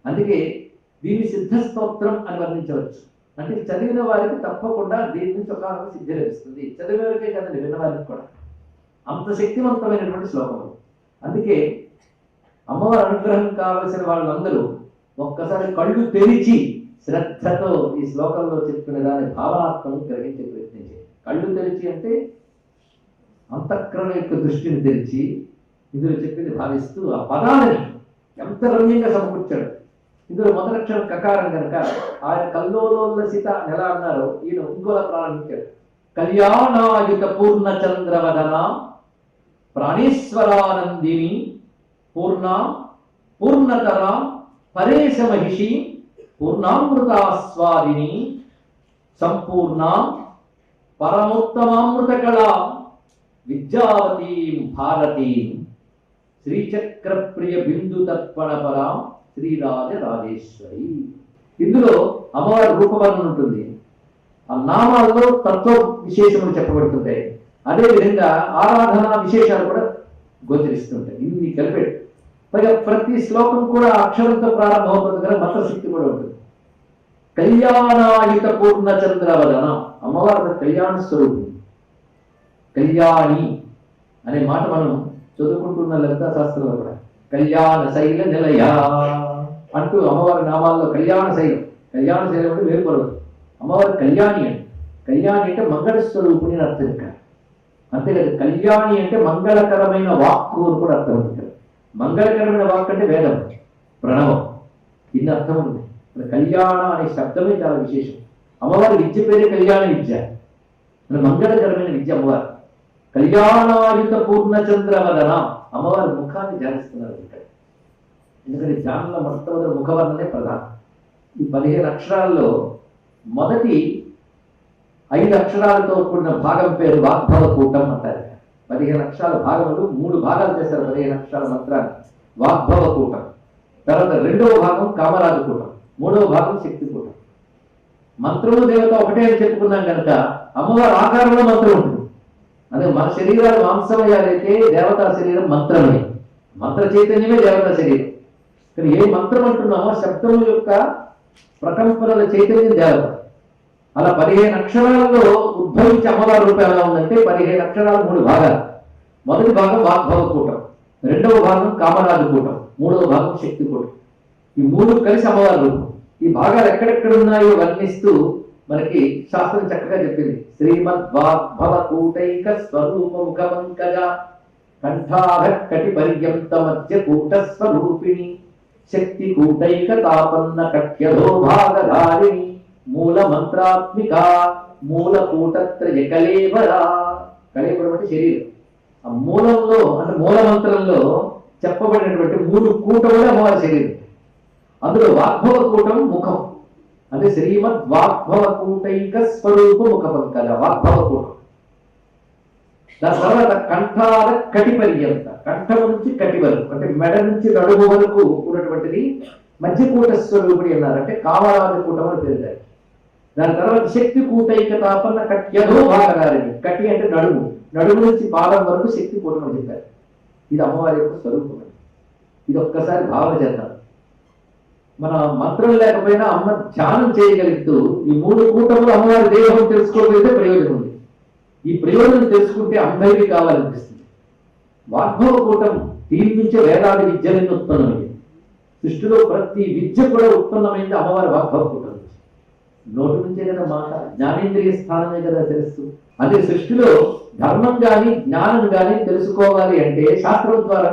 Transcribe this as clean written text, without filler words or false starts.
అందుకే దీన్ని సిద్ధస్తోత్రం అని వర్ణించవచ్చు. అంటే చదివిన వారికి తప్పకుండా దీని నుంచి ఒక సిద్ధి లభిస్తుంది. చదివిన వారికే కదండి, విన్నవారికి కూడా. అంత శక్తివంతమైనటువంటి శ్లోకము. అందుకే అమ్మవారి అనుగ్రహం కావలసిన వాళ్ళందరూ ఒక్కసారి కళ్ళు తెరిచి శ్రద్ధతో ఈ శ్లోకంలో చెప్పిన దాని భావనాత్మను గ్రహించే ప్రయత్నం చేయాలి. కళ్ళు తెరిచి అంటే అంతఃకరణ యొక్క దృష్టిని తెరిచి ఇందులో చెప్పింది భావిస్తూ ఆ పదాలని ఎంత రమ్యంగా సమకూర్చాడు. ఇందులో మొదటి అక్షరం కకారం కనుక ఆయన కల్లోలోల్లసిత ఎలా అన్నారో ఈయన ఇంకోలా ప్రారంభించాడు. కళ్యాణాయుత పూర్ణచంద్రవదన ప్రాణేశ్వరానందిని పూర్ణ పూర్ణతర పరేశ మహిషి పూర్ణామృతాస్వాదిని సంపూర్ణ పరమోత్తమామృత కళా విద్యావతీ భారతీ శ్రీచక్ర ప్రియ బిందు తర్పణ పరా శ్రీరాజరాజేశ్వరి. ఇందులో అమ్మవారి రూపవర్ణన ఉంటుంది. ఆ నామాల్లో తత్వ విశేషములు చెప్పబడుతుంటాయి. అదేవిధంగా ఆరాధన విశేషాలు కూడా గోచరిస్తుంటాయి. ఇన్ని కలిపాడు. పైగా ప్రతి శ్లోకం కూడా అక్షరంతో ప్రారంభమవుతుంది కదా, మంత్రశక్తి కూడా ఉంటుంది. కళ్యాణాయుత పూర్ణచంద్రవదన, అమ్మవారి కళ్యాణ స్వరూపం. కళ్యాణి అనే మాట మనం చదువుకుంటున్న లలితా శాస్త్రంలో కూడా కళ్యాణ శైల నిలయ అంటూ అమ్మవారి నామాల్లో కళ్యాణ శైలం. కళ్యాణ శైలం అంటే వేరుపడదు. అమ్మవారి కళ్యాణి అంటే, కళ్యాణి అంటే మంగళ స్వరూపుని అని అర్థం ఇక్కడ. అంతేకాదు, కళ్యాణి అంటే మంగళకరమైన వాక్కు అని కూడా అర్థం ఉంది ఇక్కడ. మంగళకరమైన వాక్ అంటే వేదం, ప్రణవం, ఇన్ని అర్థం ఉంది. కళ్యాణ అనే శబ్దమే చాలా విశేషం. అమ్మవారి విద్య పేరే కళ్యాణ విద్య, మంగళకరమైన విద్య అమ్మవారు. కళ్యాణాయుత పూర్ణచంద్రవదన, అమ్మవారి ముఖాన్ని ధ్యానిస్తున్నారు ఇక్కడ. ఎందుకంటే ధ్యానంలో మొట్టమొదటి ముఖవర్ణనే ప్రధానం. ఈ 15 అక్షరాల్లో మొదటి 5 అక్షరాలతో కూడిన భాగం పేరు వాగ్భవ కూటం అంటారు. 15 అక్షరాల భాగములు 3 భాగాలు చేస్తారు. 15 అక్షరాల మంత్రాన్ని వాగ్భవ కూటం. తర్వాత 2వ భాగం కామరాజు కూటం, 3వ భాగం శక్తి కూటం. మంత్రము దేవత ఒకటే అని చెప్పుకున్నాం కనుక అమ్మవారి ఆకారంలో మంత్రం ఉంటుంది. అదే మన శరీరాలు మాంసమయాలైతే దేవతా శరీరం మంత్రమే, మంత్ర చైతన్యమే దేవతా శరీరం. కానీ ఏ మంత్రం అంటున్నామో శబ్దము యొక్క ప్రకంపనల చైతన్యం దేవత. అలా 15 అక్షరాలలో ఉద్భవించి అమ్మవారి రూపం ఎలా ఉందంటే 15 అక్షరాలు 3 భాగాలు. మొదటి భాగం వాగ్భవ కూటం, 2వ భాగం కామరాజు కూటం, 3వ భాగం శక్తి కూటం. ఈ 3 కలిసి అమ్మవారి రూపం. ఈ భాగాలు ఎక్కడెక్కడ ఉన్నాయో వర్ణిస్తూ మనకి శాస్త్రం చక్కగా చెప్పింది. శ్రీమద్ వాగ్భవ కూటైక స్వరూప ముఖ పంకజ కంఠాధ కటి పర్యంత మధ్య కూట స్వరూపిణి శక్తి కూటైక తాపన్న కట్యధో భాగధారిణి మూల మంత్రాత్మిక మూల కూటత్రయ కళేవర. కళేవరం అంటే శరీరం. ఆ మూలంలో అంటే మూల మంత్రంలో చెప్పబడినటువంటి 3 కూటములే అమ్మవారి శరీరం. అందులో వాగ్భవ కూటం ముఖం, అంటే శ్రీమద్ వాగ్భవ కూటైక స్వరూప ముఖ పంకజ వాగ్భవ కూటం. దాని తర్వాత కంఠాల కటి పర్యంత, కంఠం నుంచి కటి వరకు అంటే మెడ నుంచి నడుము వరకు ఉన్నటువంటిది మధ్యకూట స్వరూపుడి అన్నారు. అంటే కామరాజ కూటం అని పేరు. దాని తర్వాత శక్తి కూటైక తాపన్న కట్యధో భాగధారిణి. కటి అంటే నడుము, నడుము నుంచి పాదం వరకు శక్తి కూటం అని చెప్పారు. ఇది అమ్మవారి యొక్క స్వరూపం. ఇది ఒక్కసారి భావన చేద్దాం. మన మంత్రం లేకపోయినా అమ్మ ధ్యానం చేయగలుగుతూ ఈ 3 కూటములు అమ్మవారి దేహం తెలుసుకోగలిగితే ప్రయోజనం ఉంది. ఈ ప్రయోజనం తెలుసుకుంటే అందరికీ కావాలనిపిస్తుంది. వాగ్భవ కూటం దీని నుంచే వేదాది విద్యలన్నీ ఉత్పన్నమైంది. సృష్టిలో ప్రతి విద్య కూడా ఉత్పన్నమైంది అమ్మవారి వాగ్భవ కూటం నుంచి. నోటి నుంచే కదా మాట, జ్ఞానేంద్రియ స్థానమే కదా తెలుసు. అదే సృష్టిలో ధర్మం కానీ జ్ఞానం కానీ తెలుసుకోవాలి అంటే శాస్త్రం ద్వారా